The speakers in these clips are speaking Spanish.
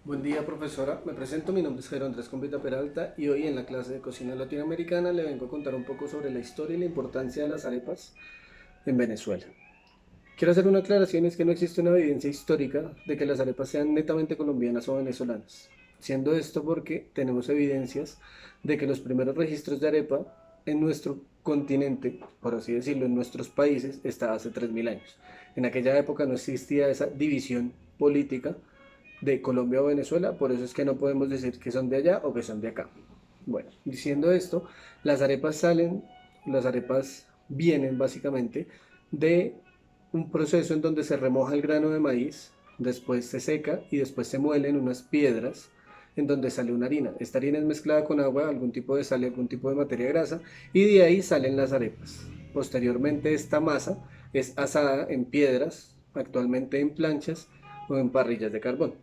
Buen día, profesora. Me presento, mi nombre es Jairo Andrés Convita Peralta y hoy en la clase de cocina latinoamericana le vengo a contar un poco sobre la historia y la importancia de las arepas en Venezuela. Quiero hacer una aclaración, es que no existe una evidencia histórica de que las arepas sean netamente colombianas o venezolanas, siendo esto porque tenemos evidencias de que los primeros registros de arepa en nuestro continente, por así decirlo, en nuestros países, está hace 3000 años. En aquella época no existía esa división política de Colombia o Venezuela, por eso es que no podemos decir que son de allá o que son de acá. Bueno, diciendo esto, las arepas vienen básicamente de un proceso en donde se remoja el grano de maíz, después se seca y después se muelen unas piedras en donde sale una harina. Esta harina es mezclada con agua, algún tipo de sal y algún tipo de materia grasa y de ahí salen las arepas. Posteriormente esta masa es asada en piedras, actualmente en planchas o en parrillas de carbón.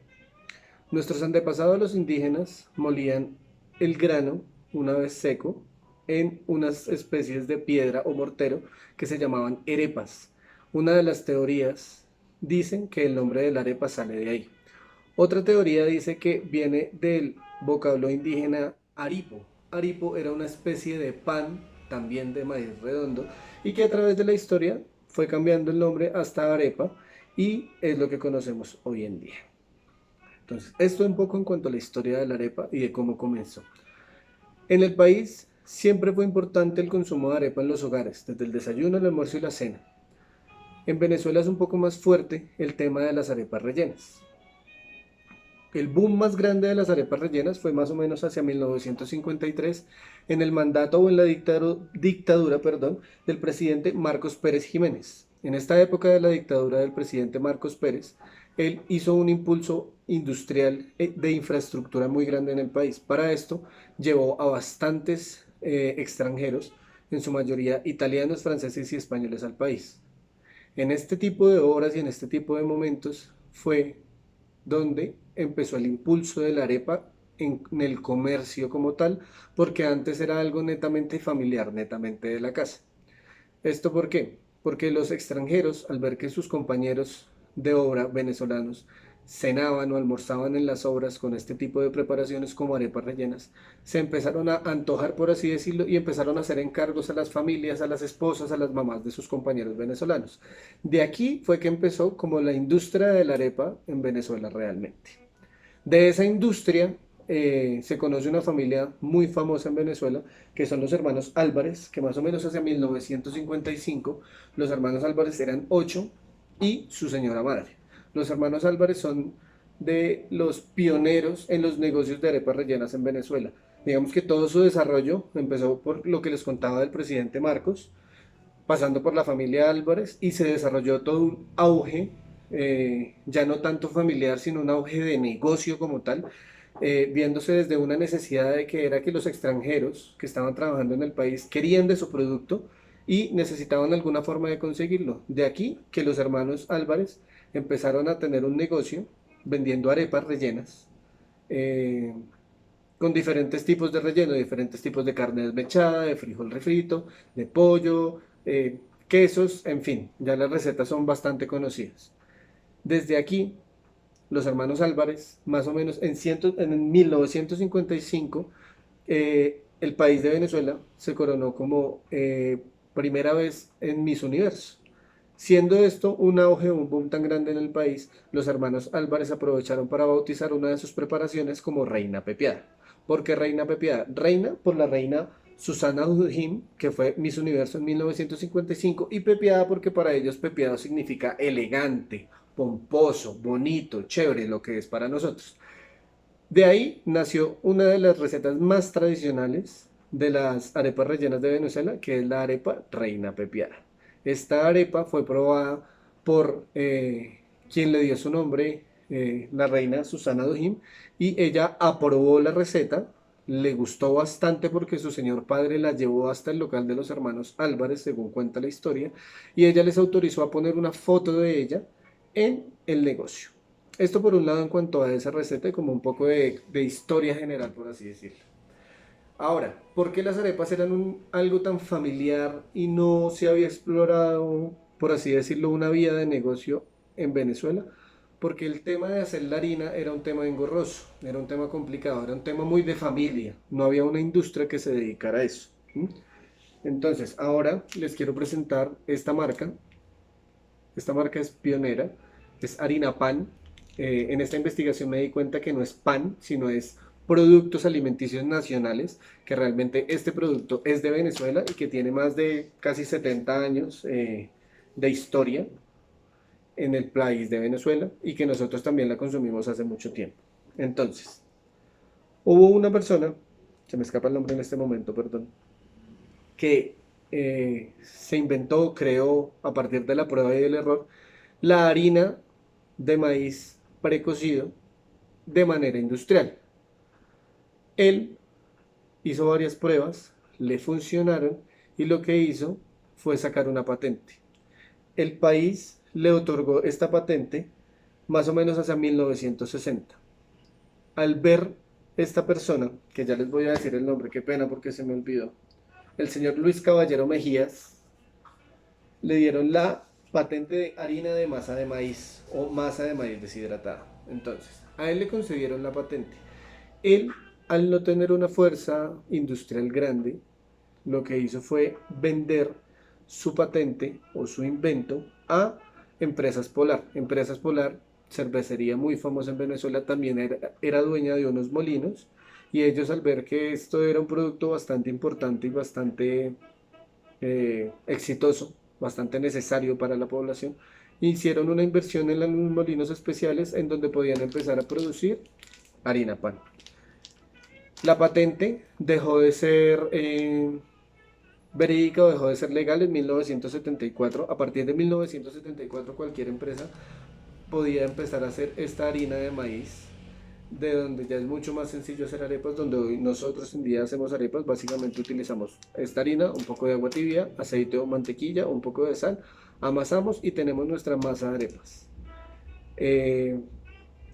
Nuestros antepasados los indígenas molían el grano una vez seco en unas especies de piedra o mortero que se llamaban arepas. Una de las teorías dicen que el nombre de la arepa sale de ahí. Otra teoría dice que viene del vocablo indígena aripo. Aripo era una especie de pan, también de maíz redondo, y que a través de la historia fue cambiando el nombre hasta arepa y es lo que conocemos hoy en día. Entonces, esto un poco en cuanto a la historia de la arepa y de cómo comenzó. En el país siempre fue importante el consumo de arepa en los hogares, desde el desayuno, el almuerzo y la cena. En Venezuela es un poco más fuerte el tema de las arepas rellenas. El boom más grande de las arepas rellenas fue más o menos hacia 1953 en el mandato o en la dictadura, del presidente Marcos Pérez Jiménez. En esta época de la dictadura del presidente Marcos Pérez, él hizo un impulso industrial de infraestructura muy grande en el país. Para esto llevó a bastantes extranjeros, en su mayoría italianos, franceses y españoles al país. En este tipo de obras y en este tipo de momentos fue donde empezó el impulso de la arepa en el comercio como tal, porque antes era algo netamente familiar, netamente de la casa. ¿Esto por qué? Porque los extranjeros, al ver que sus compañeros de obra venezolanos cenaban o almorzaban en las obras con este tipo de preparaciones como arepas rellenas, se empezaron a antojar, por así decirlo, y empezaron a hacer encargos a las familias, a las esposas, a las mamás de sus compañeros venezolanos. De aquí fue que empezó como la industria de la arepa en Venezuela realmente. De esa industria se conoce una familia muy famosa en Venezuela, que son los hermanos Álvarez, que más o menos hacia 1955, los hermanos Álvarez eran 8 y su señora madre. Los hermanos Álvarez son de los pioneros en los negocios de arepas rellenas en Venezuela. Digamos que todo su desarrollo empezó por lo que les contaba del presidente Marcos, pasando por la familia Álvarez y se desarrolló todo un auge, ya no tanto familiar, sino un auge de negocio como tal, viéndose desde una necesidad de que era que los extranjeros que estaban trabajando en el país querían de su producto y necesitaban alguna forma de conseguirlo. De aquí que los hermanos Álvarez empezaron a tener un negocio vendiendo arepas rellenas. eh, con diferentes tipos de relleno, diferentes tipos de carne desmechada, de frijol refrito, de pollo, quesos, en fin, ya las recetas son bastante conocidas. Desde aquí, los hermanos Álvarez, más o menos en 1955, el país de Venezuela se coronó como primera vez en Miss Universo. Siendo esto un auge, un boom tan grande en el país, los hermanos Álvarez aprovecharon para bautizar una de sus preparaciones como Reina Pepiada. ¿Por qué Reina Pepiada? Reina por la reina Susana Dujim, que fue Miss Universo en 1955, y Pepiada porque para ellos Pepiado significa elegante, pomposo, bonito, chévere, lo que es para nosotros. De ahí nació una de las recetas más tradicionales de las arepas rellenas de Venezuela, que es la arepa Reina Pepiada. Esta arepa fue probada por quien le dio su nombre, la reina Susana Dujim, y ella aprobó la receta, le gustó bastante porque su señor padre la llevó hasta el local de los hermanos Álvarez, según cuenta la historia, y ella les autorizó a poner una foto de ella en el negocio. Esto por un lado en cuanto a esa receta y como un poco de historia general, por así decirlo. Ahora, ¿por qué las arepas eran algo tan familiar y no se había explorado, por así decirlo, una vía de negocio en Venezuela? porque el tema de hacer la harina era un tema engorroso, era un tema complicado, era un tema muy de familia, no había una industria que se dedicara a eso. ¿Mm? Entonces, ahora les quiero presentar esta marca es pionera, es Harina Pan. En esta investigación me di cuenta que no es pan, sino es productos alimenticios nacionales, que realmente este producto es de Venezuela y que tiene más de casi 70 años de historia en el país de Venezuela y que nosotros también la consumimos hace mucho tiempo. Entonces, hubo una persona, se me escapa el nombre en este momento, perdón, que se inventó, creó a partir de la prueba y del error, la harina de maíz precocido de manera industrial. Él hizo varias pruebas, le funcionaron y lo que hizo fue sacar una patente. El país le otorgó esta patente más o menos hacia 1960. Al ver esta persona, que ya les voy a decir el nombre, qué pena porque se me olvidó, el señor Luis Caballero Mejías, le dieron la patente de harina de masa de maíz o masa de maíz deshidratada. Entonces, a él le concedieron la patente. Él, al no tener una fuerza industrial grande, lo que hizo fue vender su patente o su invento a Empresas Polar. Empresas Polar, cervecería muy famosa en Venezuela, también era dueña de unos molinos y ellos al ver que esto era un producto bastante importante y bastante exitoso, bastante necesario para la población, hicieron una inversión en los molinos especiales en donde podían empezar a producir harina pan. La patente dejó de ser verídica o dejó de ser legal en 1974. A partir de 1974 cualquier empresa podía empezar a hacer esta harina de maíz, de donde ya es mucho más sencillo hacer arepas, donde hoy nosotros en día hacemos arepas, básicamente utilizamos esta harina, un poco de agua tibia, aceite o mantequilla, un poco de sal, amasamos y tenemos nuestra masa de arepas. Eh,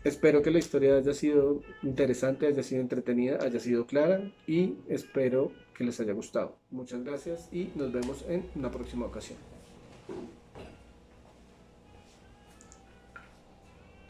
Espero que la historia haya sido interesante, haya sido entretenida, haya sido clara y espero que les haya gustado. Muchas gracias y nos vemos en una próxima ocasión.